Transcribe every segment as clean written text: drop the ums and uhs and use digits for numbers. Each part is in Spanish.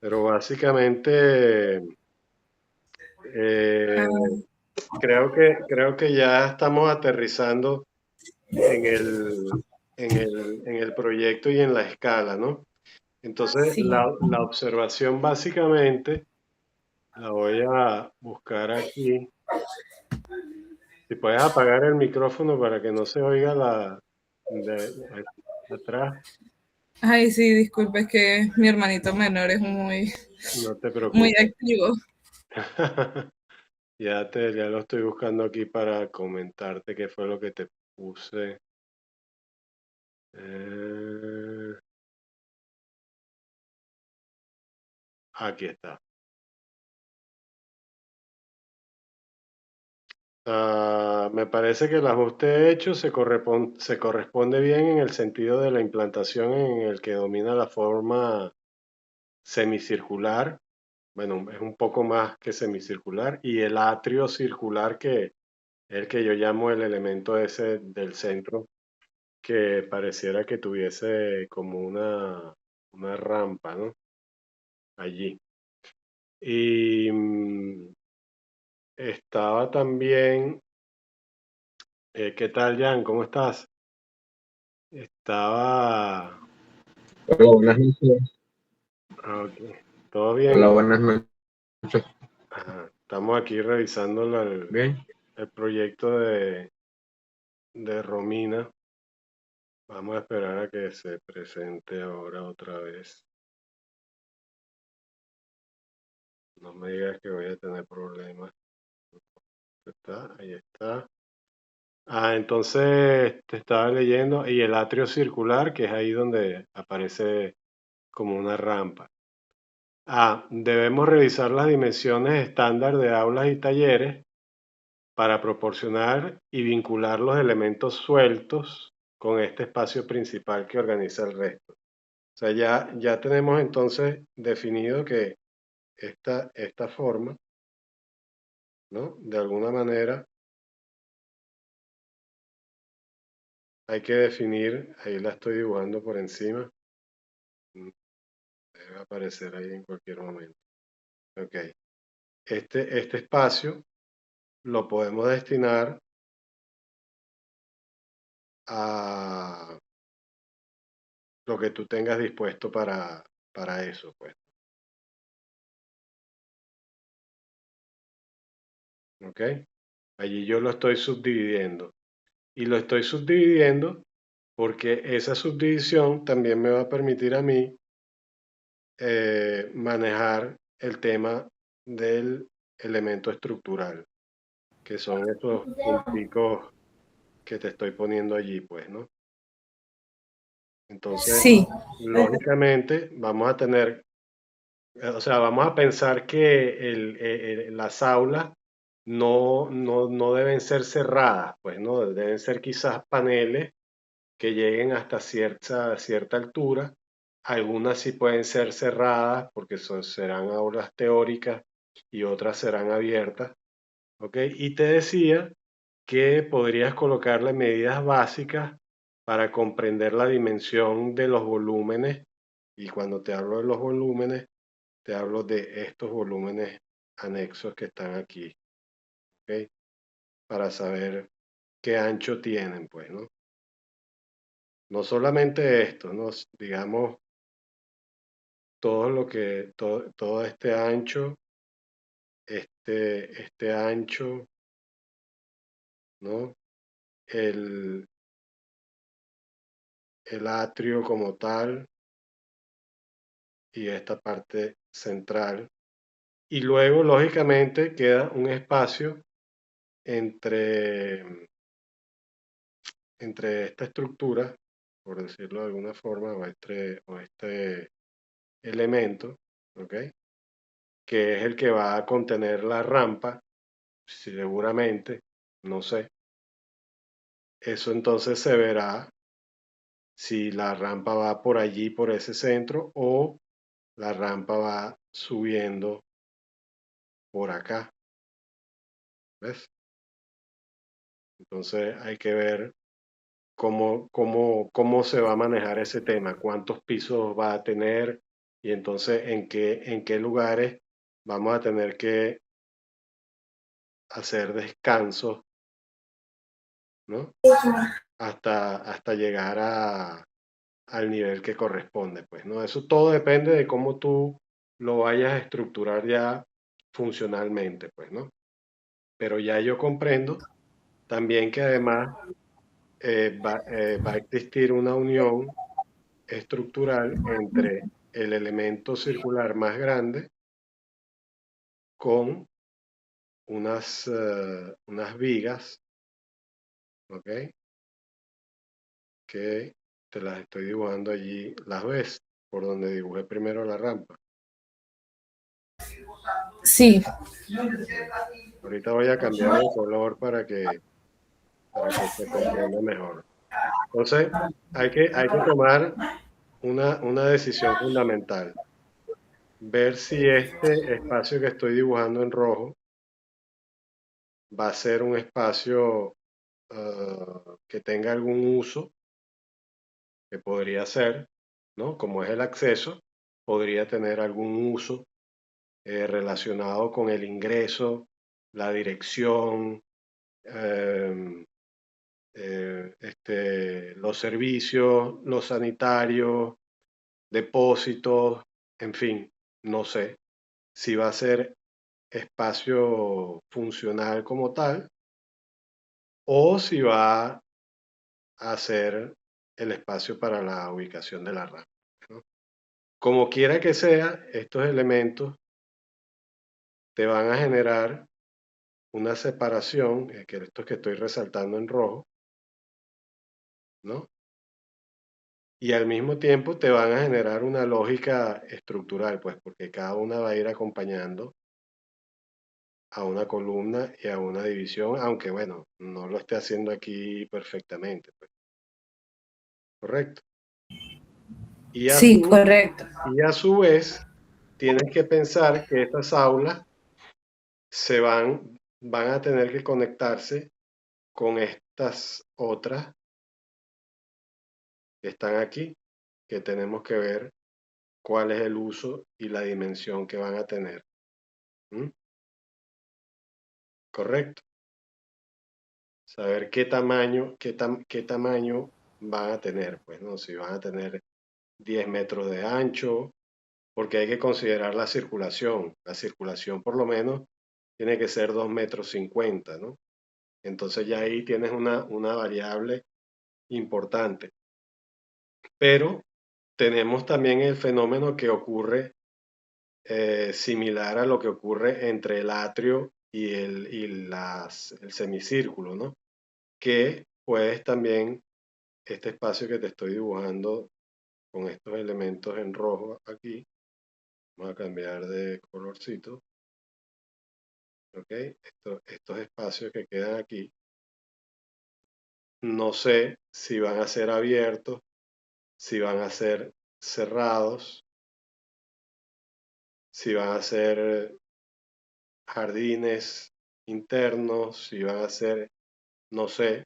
Pero básicamente eh, Ah, creo que ya estamos aterrizando en el proyecto y en la escala, ¿no? Entonces, sí. la observación básicamente la voy a buscar aquí. Si puedes apagar el micrófono para que no se oiga la de atrás, Ay, sí, disculpe, es que mi hermanito menor es no te muy preocupes. activo. Ya lo estoy buscando aquí para comentarte qué fue lo que te puse. Eh, aquí está. Me parece que el ajuste hecho se corresponde bien en el sentido de la implantación en el que domina la forma semicircular. Bueno, es un poco más que semicircular. Y el atrio circular, que es el que yo llamo el elemento ese del centro, que pareciera que tuviese como una rampa, ¿no? Allí. Y estaba también, ¿qué tal, Jan? ¿Cómo estás? Estaba, Hola, buenas noches. ok, ¿todo Hola, bien? buenas noches. Ajá, estamos aquí revisando Bien. el proyecto de Romina. Vamos a esperar a que se presente ahora otra vez. No me digas que voy a tener problemas. Está, ahí está. Entonces te estaba leyendo, y el atrio circular, que es ahí donde aparece como una rampa. Debemos revisar las dimensiones estándar de aulas y talleres para proporcionar y vincular los elementos sueltos con este espacio principal que organiza el resto. O sea, ya tenemos entonces definido que esta forma, ¿no? De alguna manera hay que definir, ahí la estoy dibujando por encima, debe aparecer ahí en cualquier momento. Ok, este espacio lo podemos destinar a lo que tú tengas dispuesto para eso, pues. Ok, allí yo lo estoy subdividiendo. Y lo estoy subdividiendo porque esa subdivisión también me va a permitir a mí manejar el tema del elemento estructural, que son estos punticos que te estoy poniendo allí, pues, ¿no? Entonces, Sí, lógicamente, vamos a tener, o sea, vamos a pensar que las aulas no deben ser cerradas, pues, ¿no? Deben ser quizás paneles que lleguen hasta cierta altura. Algunas sí pueden ser cerradas porque serán aulas teóricas y otras serán abiertas. ¿Ok? Y te decía que podrías colocarle medidas básicas para comprender la dimensión de los volúmenes. Y cuando te hablo de los volúmenes, te hablo de estos volúmenes anexos que están aquí. ¿Ok? Para saber qué ancho tienen, pues, ¿no? No solamente esto, ¿no? Digamos, todo este ancho, este ancho, ¿no? El, el atrio como tal y esta parte central. Y luego, lógicamente, queda un espacio entre, entre esta estructura, por decirlo de alguna forma, o este elemento, ¿ok? Que es el que va a contener la rampa, seguramente, no sé. Eso entonces se verá si la rampa va por allí, por ese centro, o la rampa va subiendo por acá. ¿Ves? Entonces hay que ver cómo se va a manejar ese tema, cuántos pisos va a tener, y entonces en qué lugares vamos a tener que hacer descansos, ¿no? Hasta llegar al nivel que corresponde, pues, ¿no? Eso todo depende de cómo tú lo vayas a estructurar ya funcionalmente, pues, ¿no? Pero ya yo comprendo también que además va a existir una unión estructural entre el elemento circular más grande con unas vigas, ¿ok? Que te las estoy dibujando allí, las ves, por donde dibujé primero la rampa. Sí, Ahorita voy a cambiar de color para que se comprenda mejor. Entonces, hay que tomar una decisión fundamental. Ver si este espacio que estoy dibujando en rojo va a ser un espacio que tenga algún uso, que podría ser, ¿no? Como es el acceso, podría tener algún uso relacionado con el ingreso, la dirección, em, los servicios, los sanitarios, depósitos, en fin, no sé si va a ser espacio funcional como tal o si va a ser el espacio para la ubicación de la rampa, ¿no? Como quiera que sea, estos elementos te van a generar una separación, que estos que estoy resaltando en rojo, ¿no? Y al mismo tiempo te van a generar una lógica estructural, pues porque cada una va a ir acompañando a una columna y a una división, aunque bueno, no lo esté haciendo aquí perfectamente, pues, correcto. Y a sí, su, correcto. y a su vez, tienes que pensar que estas aulas van a tener que conectarse con estas otras que están aquí, que tenemos que ver cuál es el uso y la dimensión que van a tener. ¿Mm? ¿Correcto? Saber qué tamaño van a tener, pues, ¿no? Si van a tener 10 metros de ancho, porque hay que considerar la circulación. La circulación por lo menos tiene que ser 2 metros 50, ¿no? Entonces ya ahí tienes una variable importante. Pero tenemos también el fenómeno que ocurre similar a lo que ocurre entre el atrio el semicírculo, ¿no? Que puedes también, este espacio que te estoy dibujando con estos elementos en rojo aquí, vamos a cambiar de colorcito, ¿ok? Estos espacios que quedan aquí, no sé si van a ser abiertos, si van a ser cerrados, si van a ser jardines internos, si van a ser, no sé,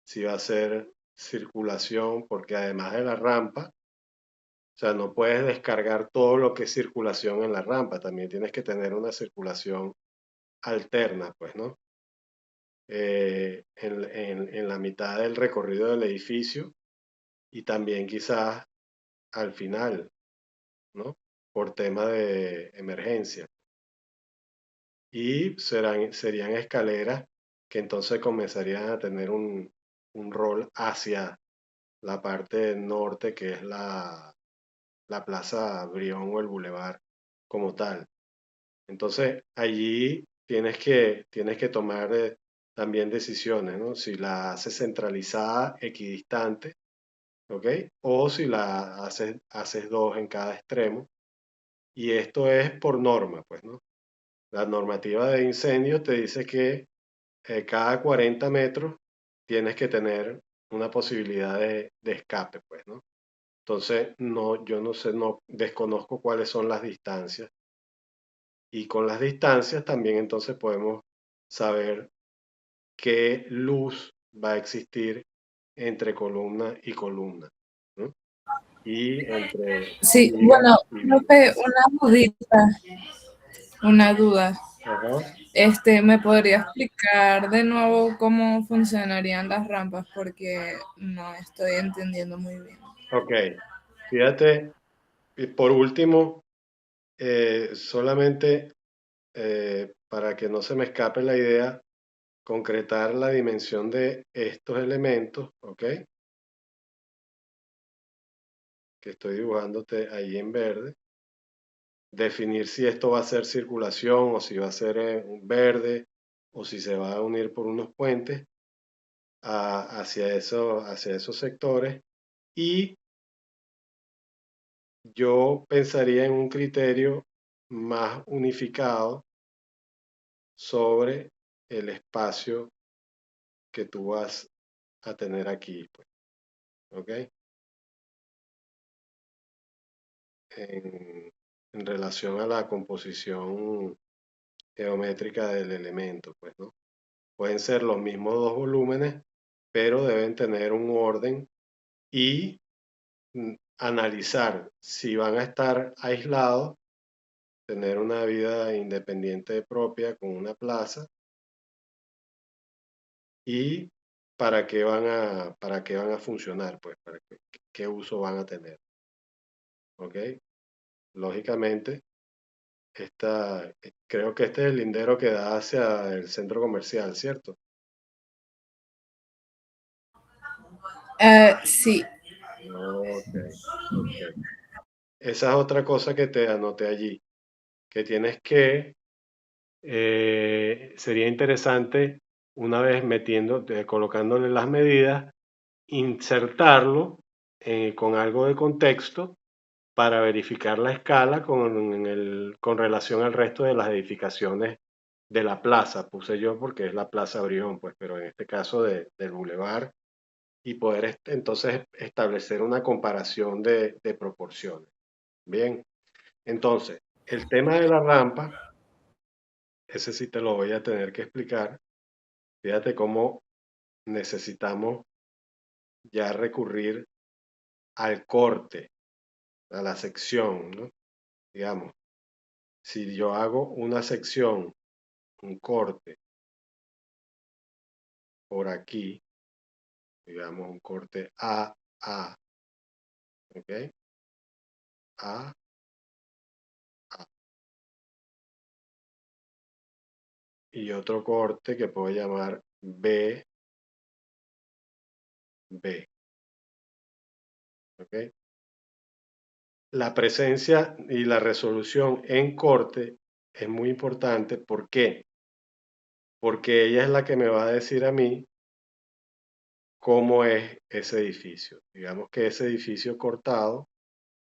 si va a ser circulación, porque además de la rampa, o sea, no puedes descargar todo lo que es circulación en la rampa, también tienes que tener una circulación alterna, pues, ¿no? En la mitad del recorrido del edificio y también quizás al final, ¿no? Por tema de emergencia. Y serían escaleras que entonces comenzarían a tener un rol hacia la parte norte, que es la Plaza Brión o el Boulevard como tal. Entonces, allí tienes que tomar también decisiones, ¿no? Si la haces centralizada, equidistante, ¿ok? O si la haces dos en cada extremo. Y esto es por norma, pues, ¿no? La normativa de incendio te dice que cada 40 metros tienes que tener una posibilidad de escape, pues, ¿no? Entonces, no, yo no sé, no desconozco cuáles son las distancias. Y con las distancias también entonces podemos saber qué luz va a existir entre columna y columna, ¿no? y entre Sí, vigas bueno, y vigas. profe, una duda. Ajá. ¿Me podría explicar de nuevo cómo funcionarían las rampas? Porque no estoy entendiendo muy bien. Ok, fíjate, y por último, solamente para que no se me escape la idea, concretar la dimensión de estos elementos, ¿ok? Que estoy dibujándote ahí en verde. Definir si esto va a ser circulación o si va a ser un verde o si se va a unir por unos puentes hacia esos sectores. Y yo pensaría en un criterio más unificado sobre el espacio que tú vas a tener aquí, pues, ¿ok? En relación a la composición geométrica del elemento, pues, ¿no? Pueden ser los mismos dos volúmenes, pero deben tener un orden y analizar si van a estar aislados, tener una vida independiente propia con una plaza y para qué van a funcionar, pues, qué uso van a tener, ¿ok? Lógicamente, creo que este es el lindero que da hacia el centro comercial, ¿cierto? Sí, Ok, ok. Esa es otra cosa que te anoté allí, que tienes que, sería interesante una vez colocándole las medidas, insertarlo con algo de contexto para verificar la escala con relación al resto de las edificaciones de la plaza, puse yo porque es la Plaza Brión, pues, pero en este caso del bulevar, y poder entonces establecer una comparación de proporciones. Bien, entonces, el tema de la rampa, ese sí te lo voy a tener que explicar. Fíjate cómo necesitamos ya recurrir al corte, a la sección, ¿no? Digamos, si yo hago una sección, un corte por aquí, digamos un corte A, ¿ok? A, A. Y otro corte que puedo llamar B, ¿ok? La presencia y la resolución en corte es muy importante. ¿Por qué? Porque ella es la que me va a decir a mí cómo es ese edificio. Digamos que ese edificio cortado,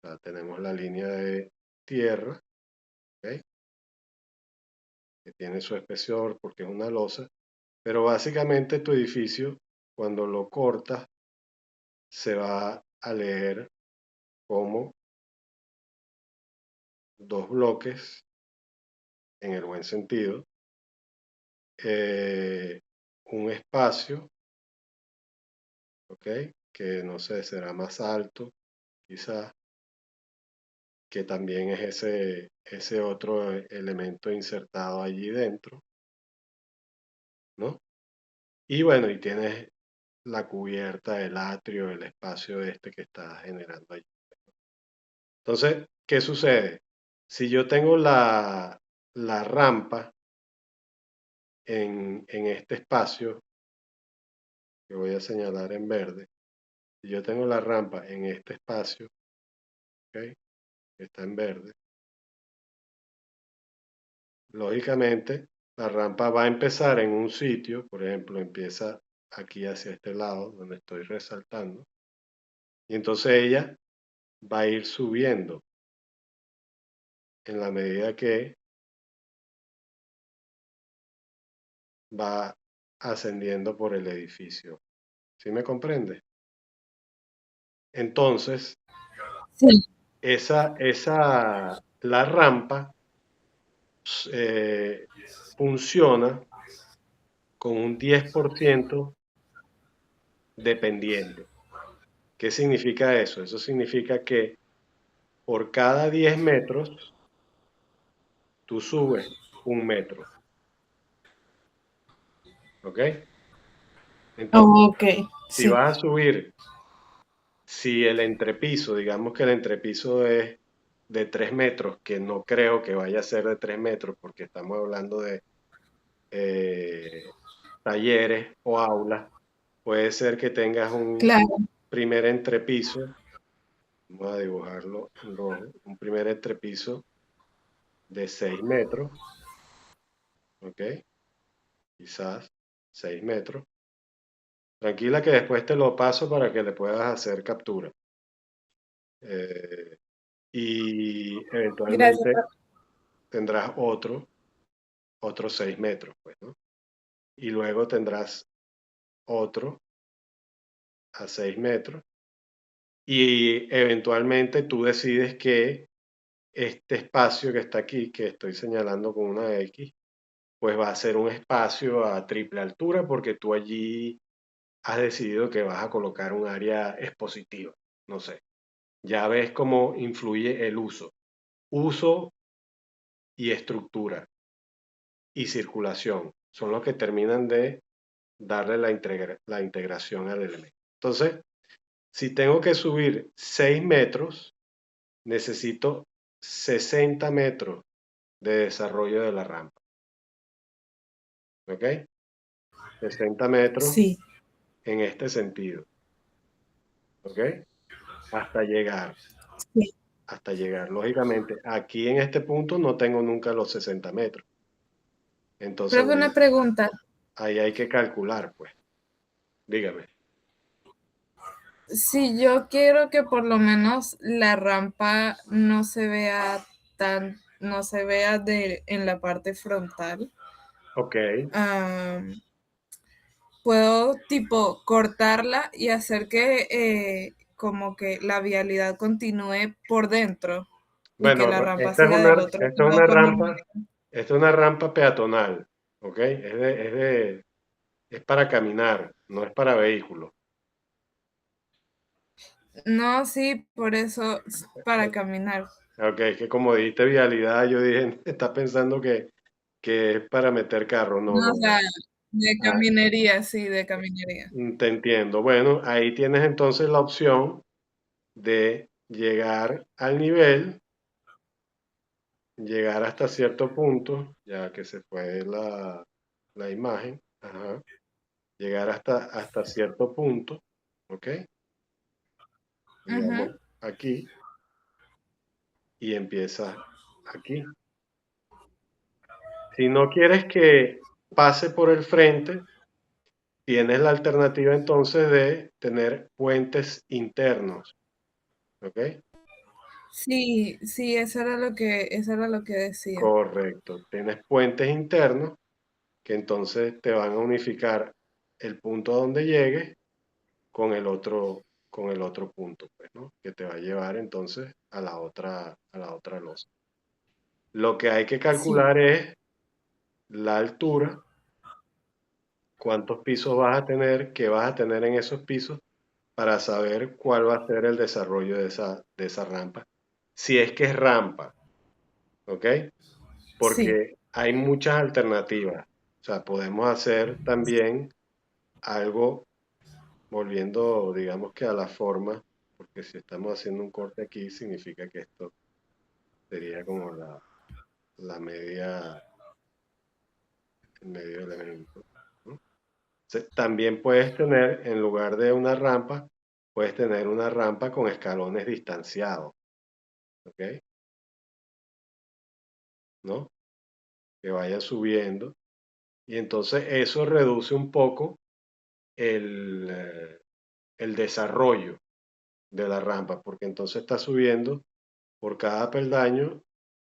o sea, tenemos la línea de tierra, ¿ok? Que tiene su espesor porque es una losa, pero básicamente tu edificio, cuando lo cortas, se va a leer como dos bloques, en el buen sentido, eh, un espacio, ¿ok? Que no sé, será más alto, quizás, que también es ese otro elemento insertado allí dentro, ¿no? Y bueno, y tienes la cubierta, el atrio, el espacio este que está generando allí. Entonces, ¿qué sucede? Si yo tengo la rampa en este espacio, que voy a señalar en verde, si yo tengo la rampa en este espacio, ¿ok? Que está en verde, lógicamente la rampa va a empezar en un sitio, por ejemplo, empieza aquí hacia este lado, donde estoy resaltando, y entonces ella va a ir subiendo en la medida que va ascendiendo por el edificio. ¿Sí me comprende? Entonces, sí. la rampa eh, funciona con un 10% dependiente. ¿Qué significa eso? Eso significa que por cada 10 metros tú subes 1 metro, ¿ok? Entonces, Ok, si sí. vas a subir, si el entrepiso, digamos que el entrepiso es de 3 metros, que no creo que vaya a ser de 3 metros, porque estamos hablando de eh, talleres o aulas, puede ser que tengas un Claro. primer entrepiso, vamos a dibujarlo en rojo, un primer entrepiso de 6 metros, ¿ok? Quizás 6 metros. Tranquila que después te lo paso para que le puedas hacer captura. Eh, y Gracias. eventualmente tendrás otros 6 metros, pues, ¿no? Y luego tendrás otro a 6 metros. Y eventualmente tú decides que este espacio que está aquí, que estoy señalando con una X, pues va a ser un espacio a triple altura porque tú allí has decidido que vas a colocar un área expositiva. No sé, ya ves cómo influye el uso. Uso y estructura y circulación son los que terminan de darle la integración al elemento. Entonces, si tengo que subir 6 metros, necesito 60 metros de desarrollo de la rampa. ¿Ok? 60 metros Sí. en este sentido. ¿Ok? Hasta llegar. Sí. Hasta llegar. Lógicamente, aquí en este punto no tengo nunca los 60 metros. Entonces, Profe, bueno, una pregunta. ahí hay que calcular, pues. Dígame. Si yo quiero que por lo menos la rampa no se vea no se vea en la parte frontal, Ok. puedo tipo cortarla y hacer que como que la vialidad continúe por dentro y que Bueno, la rampa siga del otro lado cuando esta es una rampa peatonal. ¿Ok? Es para caminar, no es para vehículos. no, sí, por eso para caminar. Ok, es que como dijiste vialidad, yo dije, está pensando que es para meter carro. No, No, no, o no. sea, de Ah, caminería, sí, de caminería. te entiendo. Bueno, ahí tienes entonces la opción de llegar al nivel, llegar hasta cierto punto, ya que se fue la imagen, ajá, llegar hasta cierto punto, ¿ok? Digamos Ujú. aquí y empieza aquí. Si no quieres que pase por el frente, tienes la alternativa entonces de tener puentes internos, ¿ok? Sí, sí, eso era lo que decía. Correcto. Tienes puentes internos que entonces te van a unificar el punto a donde llegues con el otro punto, pues, ¿no? Que te va a llevar entonces a la otra losa. Lo que hay que Sí, calcular es la altura, cuántos pisos vas a tener, qué vas a tener en esos pisos para saber cuál va a ser el desarrollo de esa rampa. Si es que es rampa, ¿ok? sí, Porque hay muchas alternativas. O sea, podemos hacer también algo volviendo, digamos que a la forma, porque si estamos haciendo un corte aquí, significa que esto sería como la media, el medio elemento, ¿no? También puedes tener, en lugar de una rampa, puedes tener una rampa con escalones distanciados, ¿ok? ¿No? Que vaya subiendo. Y entonces eso reduce un poco el desarrollo de la rampa, porque entonces está subiendo por cada peldaño,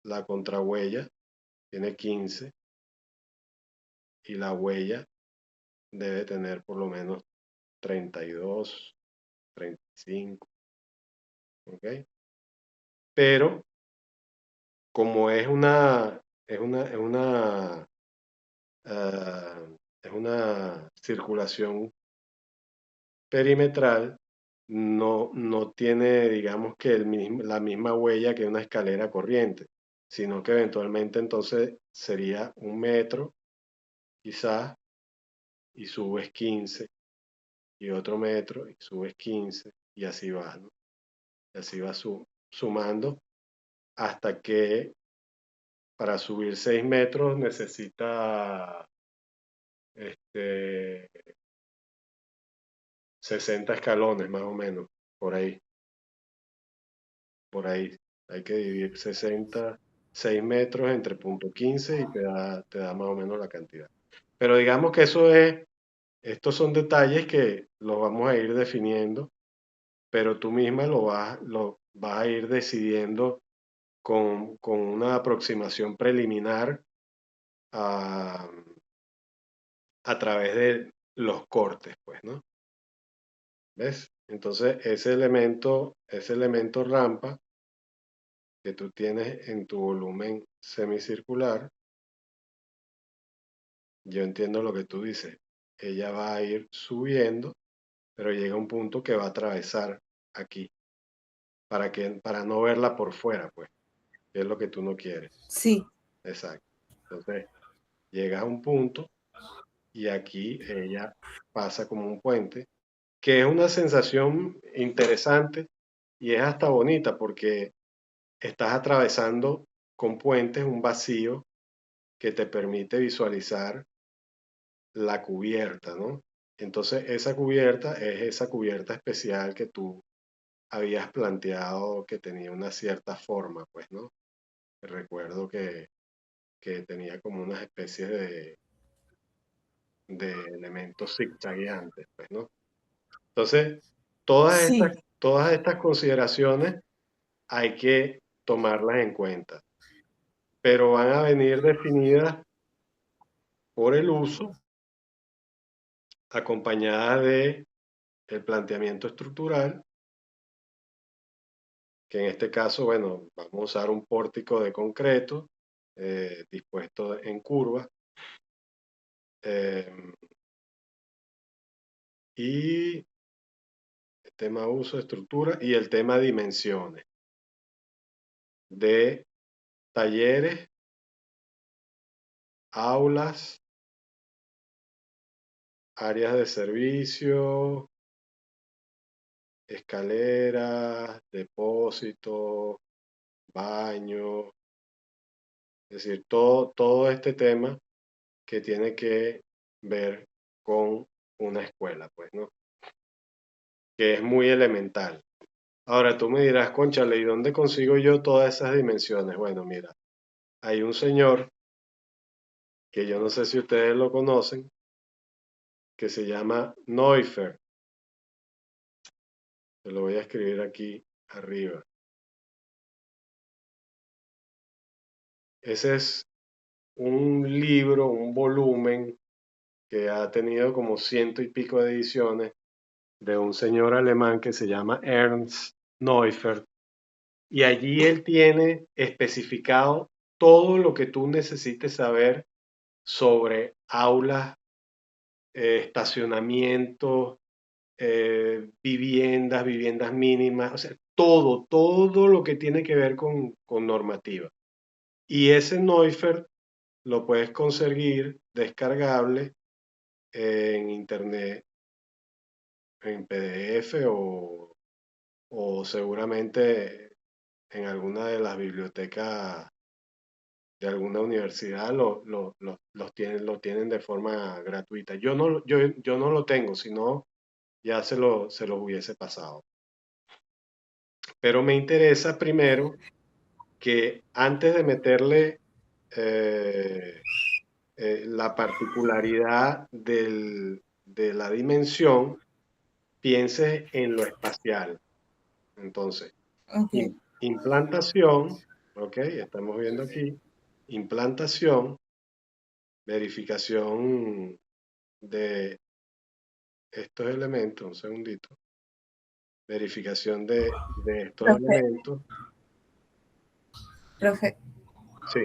la contrahuella tiene 15 y la huella debe tener por lo menos 32, 35, ¿ok? Pero como es una circulación perimetral, no tiene, digamos que la misma huella que una escalera corriente, sino que eventualmente entonces sería 1 metro, quizás, y subes 15, y otro metro, y subes 15, y así va, ¿no? Y así va sumando hasta que para subir 6 metros necesita este, 60 escalones más o menos, por ahí, por ahí. Hay que dividir 6 metros entre 0,15 y te da más o menos la cantidad. Pero digamos que estos son detalles que los vamos a ir definiendo, pero tú misma lo vas a ir decidiendo con una aproximación preliminar a, a través de los cortes, pues, ¿no? ¿Ves? Entonces, ese elemento rampa que tú tienes en tu volumen semicircular, yo entiendo lo que tú dices. Ella va a ir subiendo, pero llega un punto que va a atravesar aquí, para no verla por fuera, pues, que es lo que tú no quieres. Sí, Exacto. Entonces, llega a un punto y aquí ella pasa como un puente, que es una sensación interesante y es hasta bonita porque estás atravesando con puentes un vacío que te permite visualizar la cubierta, ¿no? Entonces esa cubierta es esa cubierta especial que tú habías planteado que tenía una cierta forma, pues, ¿no? Recuerdo que tenía como unas especies de elementos zigzagueantes, pues, ¿no? Entonces, sí, todas estas consideraciones hay que tomarlas en cuenta, pero van a venir definidas por el uso, acompañadas de el planteamiento estructural, que en este caso, bueno, vamos a usar un pórtico de concreto dispuesto en curva, eh, y el tema uso, estructura y el tema dimensiones de talleres, aulas, áreas de servicio, escaleras, depósitos, baños, es decir, todo este tema que tiene que ver con una escuela, pues, ¿no? Que es muy elemental. Ahora tú me dirás, cónchale, ¿y dónde consigo yo todas esas dimensiones? Bueno, mira, hay un señor que yo no sé si ustedes lo conocen, que se llama Neufert. Te lo voy a escribir aquí arriba. Ese es un libro, un volumen que ha tenido como ciento y pico de ediciones de un señor alemán que se llama Ernst Neufert. Y allí él tiene especificado todo lo que tú necesites saber sobre aulas, estacionamiento, viviendas mínimas, o sea, todo lo que tiene que ver con normativa. Y ese Neufert lo puedes conseguir descargable en internet, en PDF o seguramente en alguna de las bibliotecas de alguna universidad lo tienen de forma gratuita. Yo no lo tengo, sino ya se los hubiese pasado. Pero me interesa primero que antes de meterle eh, la particularidad de la dimensión, pienses en lo espacial. Entonces, ok, implantación, ok, estamos viendo aquí, implantación, verificación de estos elementos, un segundito, verificación de estos profe, elementos, profe, sí,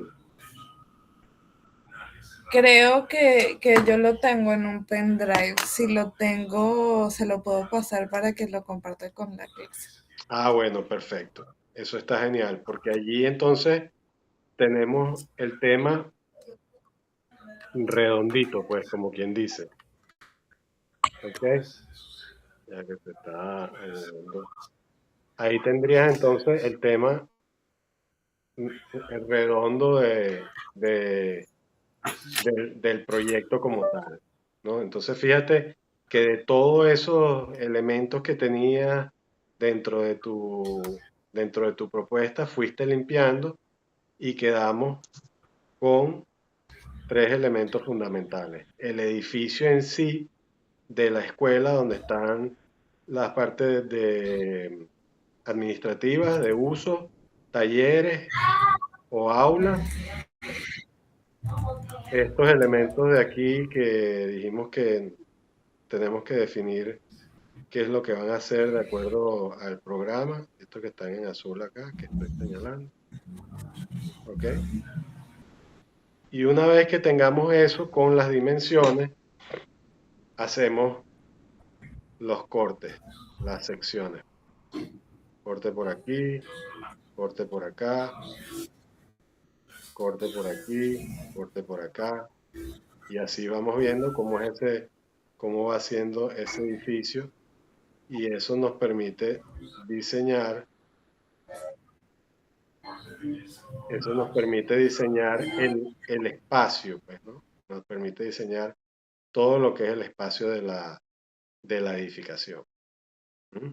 Creo que yo lo tengo en un pendrive. Si lo tengo, se lo puedo pasar para que lo comparta con la clase. Ah, bueno, perfecto. Eso está genial, porque allí entonces tenemos el tema redondito, pues, como quien dice. ¿Ok? Ya que se está añadiendo. Ahí tendrías entonces el tema redondo del proyecto como tal, ¿no? Entonces fíjate que de todos esos elementos que tenías dentro de dentro de tu propuesta, fuiste limpiando y quedamos con tres elementos fundamentales. El edificio en sí de la escuela, donde están las partes de administrativas, de uso, talleres o aulas. Estos elementos de aquí que dijimos que tenemos que definir qué es lo que van a hacer de acuerdo al programa, estos que están en azul acá, que estoy señalando, ¿ok? Y una vez que tengamos eso con las dimensiones, hacemos los cortes, las secciones. Corte por aquí, corte por acá, corte por aquí, corte por acá, y así vamos viendo cómo es cómo va siendo ese edificio, y eso nos permite diseñar, eso nos permite diseñar el espacio, pues, ¿no? Nos permite diseñar todo lo que es el espacio de la edificación. ¿Mm?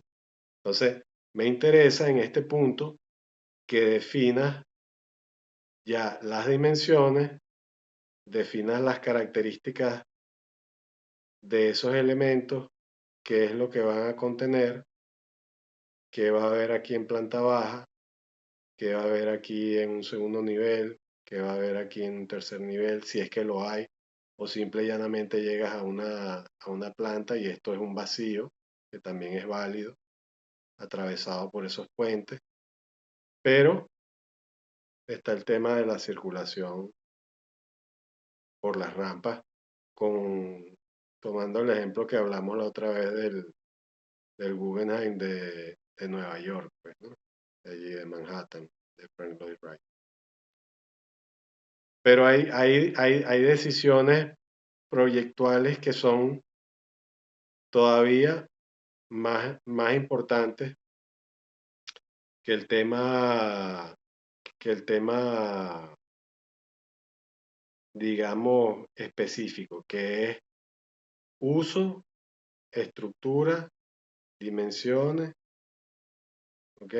Entonces, me interesa en este punto que definas ya las dimensiones, definas las características de esos elementos, qué es lo que van a contener, qué va a haber aquí en planta baja, qué va a haber aquí en un segundo nivel, qué va a haber aquí en un tercer nivel, si es que lo hay, o simple y llanamente llegas a a una planta y esto es un vacío, que también es válido, atravesado por esos puentes, pero está el tema de la circulación por las rampas, con, tomando el ejemplo que hablamos la otra vez del Guggenheim de Nueva York, pues, ¿no? De allí de Manhattan, de Frank Lloyd Wright. Pero hay decisiones proyectuales que son todavía más importantes que que el tema, digamos, específico, que es uso, estructura, dimensiones, ¿ok?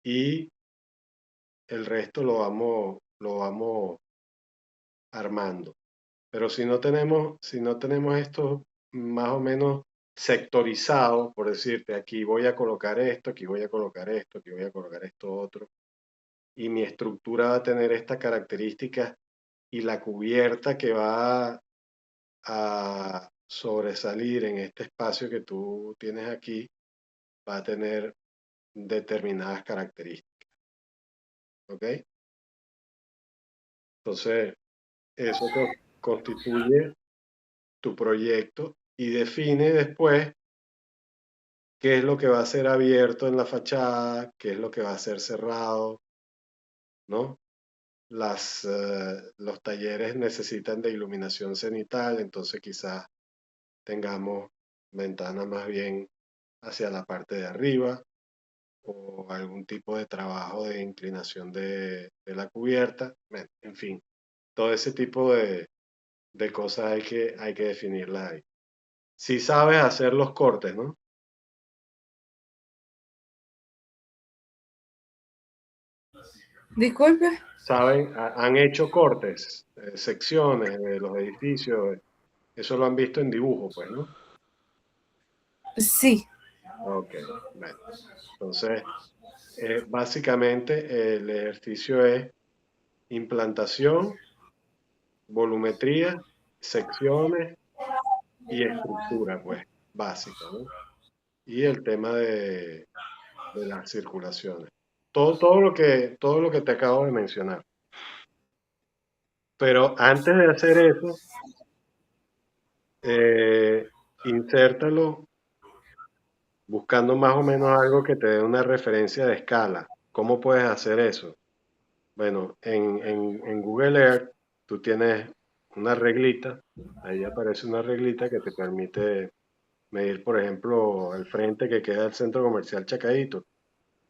Y el resto lo vamos armando. Pero si no tenemos esto más o menos sectorizado, por decirte, aquí voy a colocar esto, aquí voy a colocar esto, aquí voy a colocar esto otro, y mi estructura va a tener esta característica y la cubierta que va a sobresalir en este espacio que tú tienes aquí va a tener determinadas características, ¿ok? Entonces, eso constituye tu proyecto y define después qué es lo que va a ser abierto en la fachada, qué es lo que va a ser cerrado, ¿no? Los talleres necesitan de iluminación cenital, entonces quizás tengamos ventanas más bien hacia la parte de arriba o algún tipo de trabajo de inclinación de la cubierta. Bueno, en fin, todo ese tipo de cosas hay que definirlas ahí. Si sabes hacer los cortes, ¿no? Disculpe. Saben, han hecho cortes, secciones de los edificios, eso lo han visto en dibujo, pues, ¿no? Sí. Ok, bueno. Entonces, básicamente el ejercicio es implantación, volumetría, secciones y estructura, pues, básica, ¿no? Y el tema de las circulaciones. Todo lo que te acabo de mencionar. Pero antes de hacer eso, insértalo buscando más o menos algo que te dé una referencia de escala. ¿Cómo puedes hacer eso? Bueno, en Google Earth tú tienes una reglita, ahí aparece una reglita que te permite medir, por ejemplo, el frente que queda del centro comercial Chacaíto.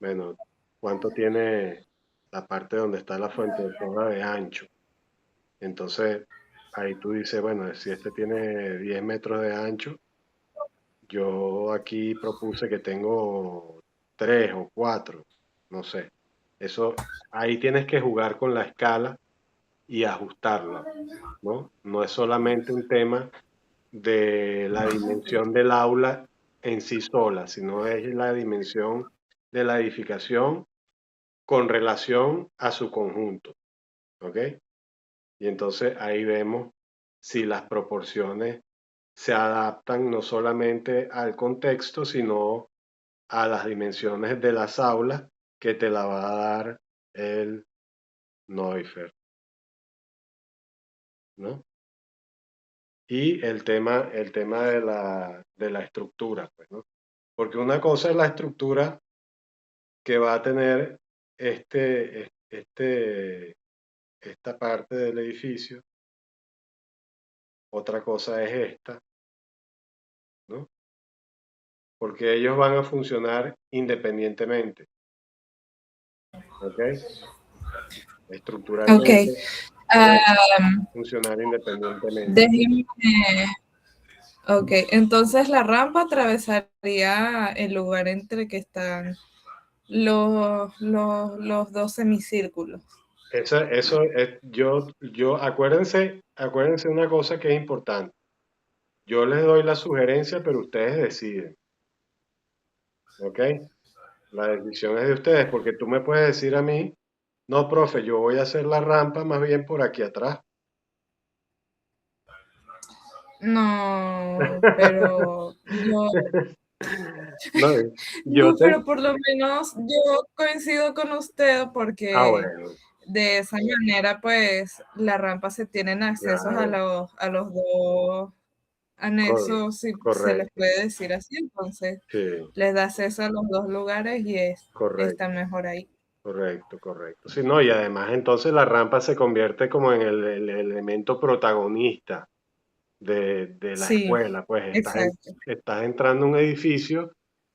Bueno, cuánto tiene la parte donde está la fuente de soda de ancho. Entonces, ahí tú dices, bueno, si este tiene 10 metros de ancho, yo aquí propuse que tengo 3 o 4, no sé. Eso, ahí tienes que jugar con la escala y ajustarla, ¿no? No es solamente un tema de la dimensión del aula en sí sola, sino es la dimensión de la edificación con relación a su conjunto, ¿ok? Y entonces ahí vemos si las proporciones se adaptan no solamente al contexto, sino a las dimensiones de las aulas que te la va a dar el Neufert, ¿no? Y el tema de la estructura, pues, ¿no? Porque una cosa es la estructura que va a tener esta parte del edificio, otra cosa es esta, ¿no? Porque ellos van a funcionar independientemente, ¿ok? Ok. Estructuralmente van a Am, funcionar independientemente. déjeme. Ok, entonces la rampa atravesaría el lugar entre que están los dos semicírculos. Eso es, acuérdense una cosa que es importante. Yo les doy la sugerencia, pero ustedes deciden, ¿ok? La decisión es de ustedes, porque tú me puedes decir a mí, no, profe, yo voy a hacer la rampa más bien por aquí atrás. No, pero No, yo no, te... pero por lo menos yo coincido con usted Ah, porque bueno, de esa manera, pues, la rampa se tienen accesos claro, a los dos anexos, si se les correcto, puede decir así, entonces sí, les da acceso a los dos lugares y está correcto, mejor ahí. correcto, correcto. Sí, no, y además entonces la rampa se convierte como en el elemento protagonista de la Sí, escuela, pues exacto. estás entrando a un edificio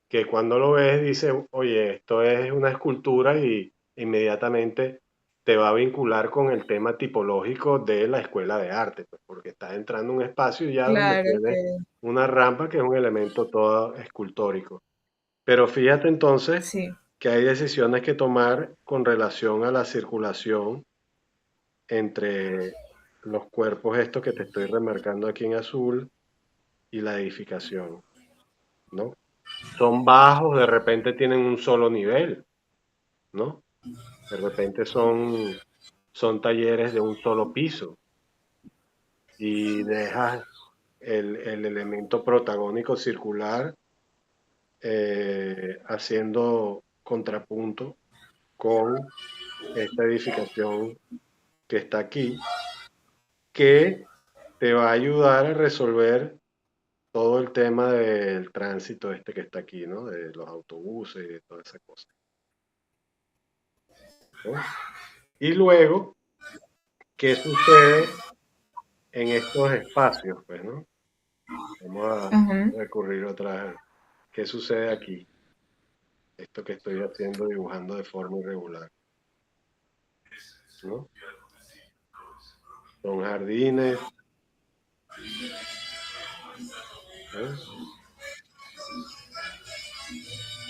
que cuando lo ves dice, oye, esto es una escultura y inmediatamente te va a vincular con el tema tipológico de la escuela de arte, pues, porque estás entrando a un espacio ya donde Claro tienes que una rampa que es un elemento todo escultórico. Pero fíjate entonces sí, que hay decisiones que tomar con relación a la circulación entre los cuerpos estos que te estoy remarcando aquí en azul y la edificación, ¿no? Son bajos, de repente tienen un solo nivel, ¿no? De repente son talleres de un solo piso y dejas el elemento protagónico circular haciendo contrapunto con esta edificación que está aquí, que te va a ayudar a resolver todo el tema del tránsito este que está aquí, ¿no? De los autobuses y de toda esa cosa, ¿no? Y luego, ¿qué sucede en estos espacios? Pues, ¿no? Vamos a ajá. recurrir otra vez. ¿Qué sucede aquí? Esto que estoy haciendo, dibujando de forma irregular, ¿no? Son jardines, ¿eh?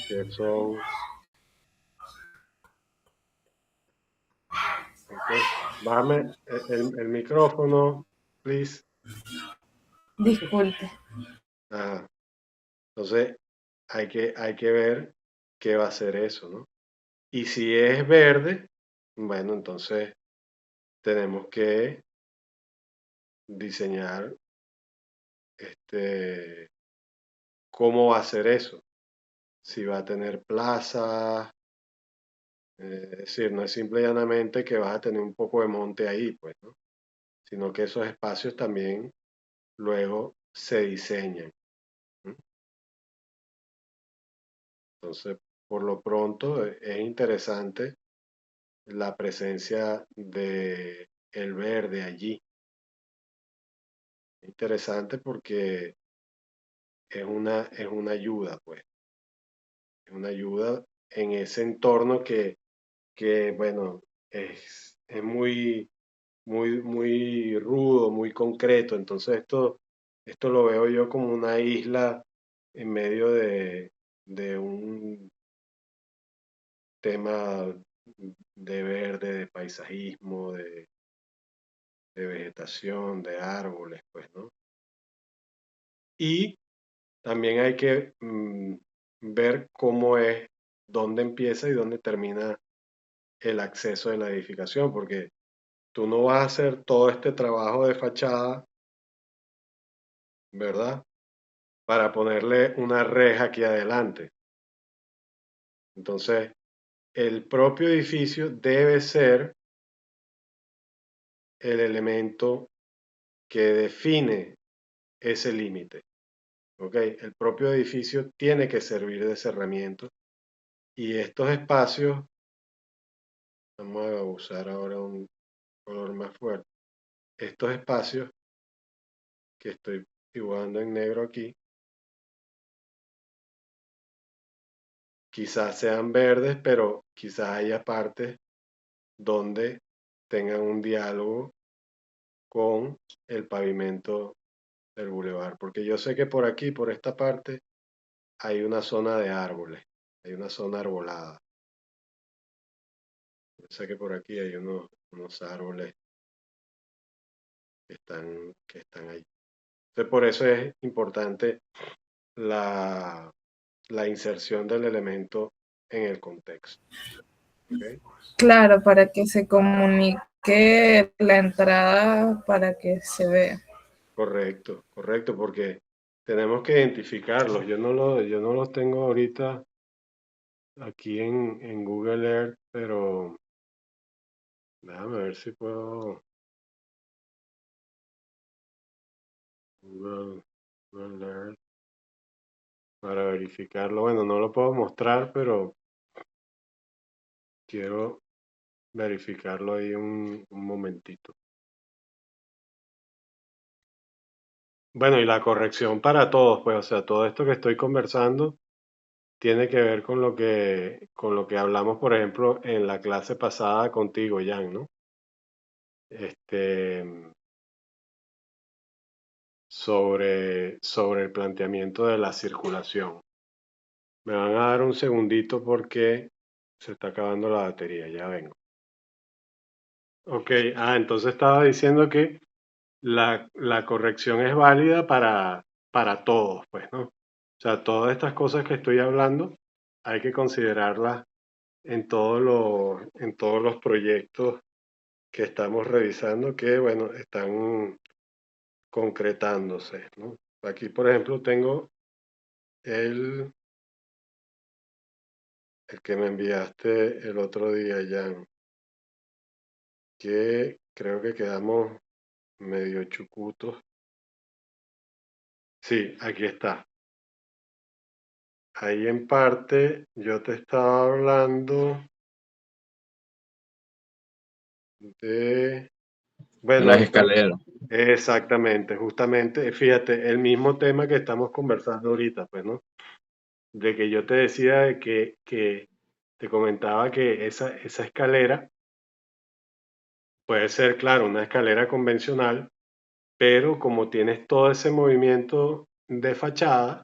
Que son... ok. Bájame el micrófono, please. Disculpe. Ah, entonces, hay que ver qué va a ser eso, ¿no? Y si es verde, bueno, entonces tenemos que diseñar cómo va a ser eso. Si va a tener plaza, es decir, no es simple y llanamente que vas a tener un poco de monte ahí, pues, ¿no? sino que esos espacios también luego se diseñan. Entonces, por lo pronto, es interesante la presencia de el verde allí. Interesante porque es una ayuda, pues. Es una ayuda en ese entorno que bueno, es muy, muy rudo, muy concreto. Entonces esto lo veo yo como una isla en medio de un tema de verde, de paisajismo, de vegetación, de árboles, pues, ¿no? Y también hay que ver cómo es, dónde empieza y dónde termina el acceso de la edificación, porque tú no vas a hacer todo este trabajo de fachada, ¿verdad? Para ponerle una reja aquí adelante. Entonces, el propio edificio debe ser el elemento que define ese límite. ¿Ok? El propio edificio tiene que servir de cerramiento y estos espacios, vamos a usar ahora un color más fuerte, estos espacios que estoy dibujando en negro aquí, quizás sean verdes, pero quizás haya partes donde tengan un diálogo con el pavimento del bulevar, porque yo sé que por aquí, por esta parte, hay una zona de árboles, hay una zona arbolada. Yo sé que por aquí hay unos árboles que están ahí. Entonces, por eso es importante la, la inserción del elemento en el contexto. ¿Ok? Claro, para que se comunique la entrada para que se vea. Correcto, correcto, porque tenemos que identificarlos. Yo no los tengo ahorita aquí en Google Earth, pero déjame ver si puedo Google Earth para verificarlo. Bueno, no lo puedo mostrar, pero quiero verificarlo ahí un momentito. Bueno, y la corrección para todos, pues, o sea, todo esto que estoy conversando tiene que ver con lo que hablamos, por ejemplo, en la clase pasada contigo, Jan, ¿no? Este, sobre el planteamiento de la circulación. Me van a dar un segundito porque se está acabando la batería, ya vengo. Ok, entonces estaba diciendo que la corrección es válida para todos, pues, ¿no? O sea, todas estas cosas que estoy hablando hay que considerarlas en todos los proyectos que estamos revisando que, bueno, están concretándose, ¿no? Aquí, por ejemplo, tengo el, el que me enviaste el otro día, Jan, que creo que quedamos medio chucutos. Sí, aquí está. Ahí en parte yo te estaba hablando de, Las bueno, escaleras. exactamente, justamente, fíjate, el mismo tema que estamos conversando ahorita, pues, ¿no? De que yo te decía de que te comentaba que esa escalera puede ser, claro, una escalera convencional, pero como tienes todo ese movimiento de fachada,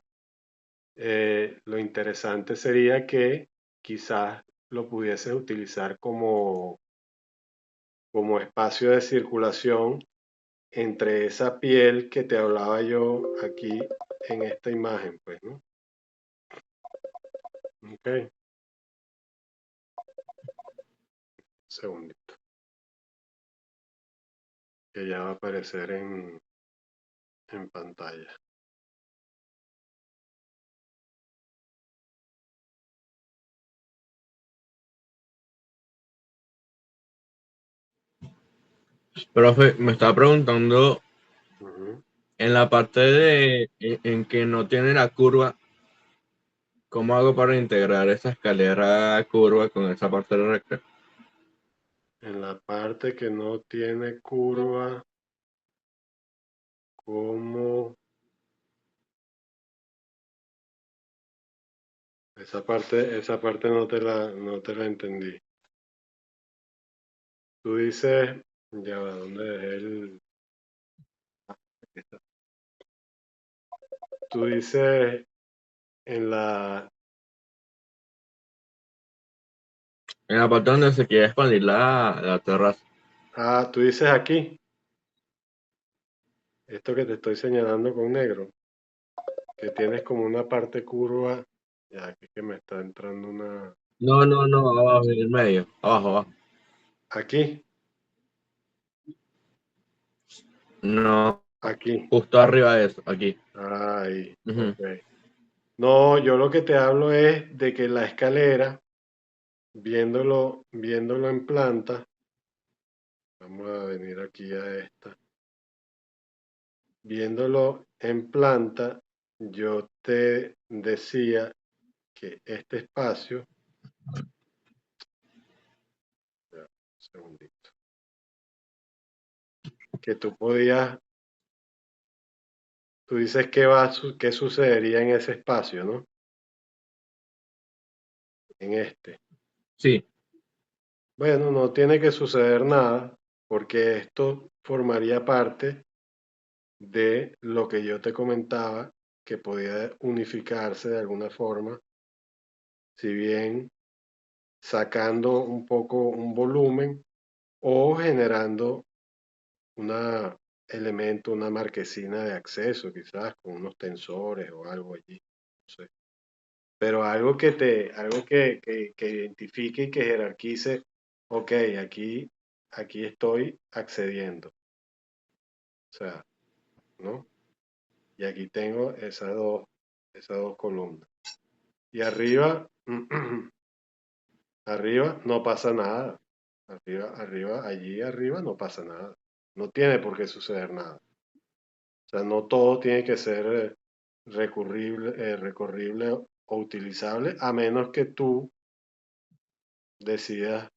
lo interesante sería que quizás lo pudieses utilizar como espacio de circulación entre esa piel que te hablaba yo aquí en esta imagen, pues, ¿no? Ok, segundito, que ya va a aparecer en pantalla. Profe, me estaba preguntando Ujú. en la parte en que no tiene la curva, ¿cómo hago para integrar esa escalera curva con esa parte recta? En la parte que no tiene curva, ¿cómo? Esa parte no te la entendí. Tú dices, ya va, ¿dónde dejé el? Aquí está. Tú dices en la, En la parte donde se quiere expandir la terraza. tú dices aquí, esto que te estoy señalando con negro, que tienes como una parte curva, ya aquí que me está entrando una, No, abajo, en el medio, abajo. aquí, No, aquí, justo arriba de eso, aquí. ahí, Ujú. ok. No, yo lo que te hablo es de que la escalera, viéndolo en planta, vamos a venir aquí a esta, viéndolo en planta, yo te decía que este espacio, ya, un segundito, que tú podías, tú dices qué sucedería en ese espacio, ¿no? En este. Sí, Bueno, no tiene que suceder nada porque esto formaría parte de lo que yo te comentaba que podía unificarse de alguna forma, si bien sacando un poco un volumen o generando una elemento, una marquesina de acceso, quizás con unos tensores o algo allí, no sé. Pero algo que identifique y que jerarquice, ok, aquí estoy accediendo, o sea, ¿no? Y aquí tengo esas dos columnas. Y arriba, arriba no pasa nada. Allí arriba no pasa nada. No tiene por qué suceder nada. O sea, no todo tiene que ser recorrible o utilizable, a menos que tú decidas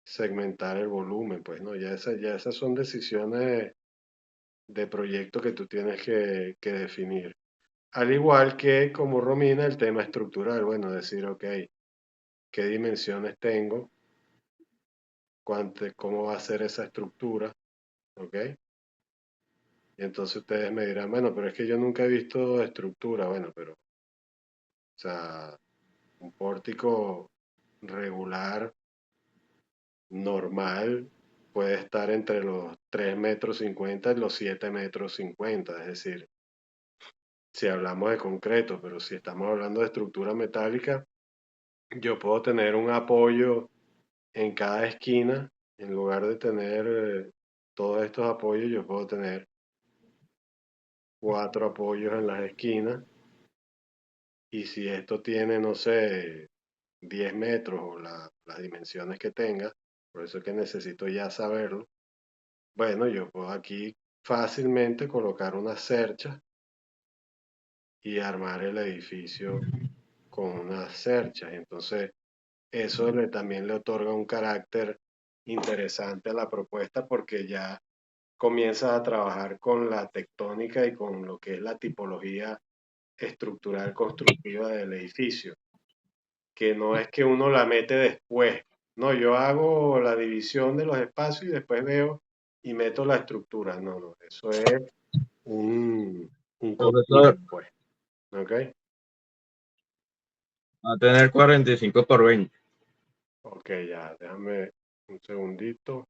segmentar el volumen, pues, ¿no? Ya esas son decisiones de proyecto que tú tienes que definir. Al igual que como Romina, el tema estructural, bueno, decir, ok, ¿qué dimensiones tengo? ¿Cómo va a ser esa estructura? ¿Ok? Y entonces ustedes me dirán, bueno, pero es que yo nunca he visto estructura, bueno, pero, o sea, un pórtico regular, normal, puede estar entre los 3,50 m y los 7,50 m, es decir, si hablamos de concreto, pero si estamos hablando de estructura metálica, yo puedo tener un apoyo en cada esquina, en lugar de tener todos estos apoyos, yo puedo tener 4 apoyos en las esquinas. Y si esto tiene, no sé, 10 metros o las dimensiones que tenga, por eso es que necesito ya saberlo, bueno, yo puedo aquí fácilmente colocar una cercha y armar el edificio con unas cerchas. Entonces, eso también le otorga un carácter interesante a la propuesta porque ya comienzas a trabajar con la tectónica y con lo que es la tipología estructural constructiva del edificio, que no es que uno la mete después. No, yo hago la división de los espacios y después veo y meto la estructura. No, eso es un profesor, continuo, pues. ¿Ok? va a tener 45 por 20. Ok, ya, déjame un segundito.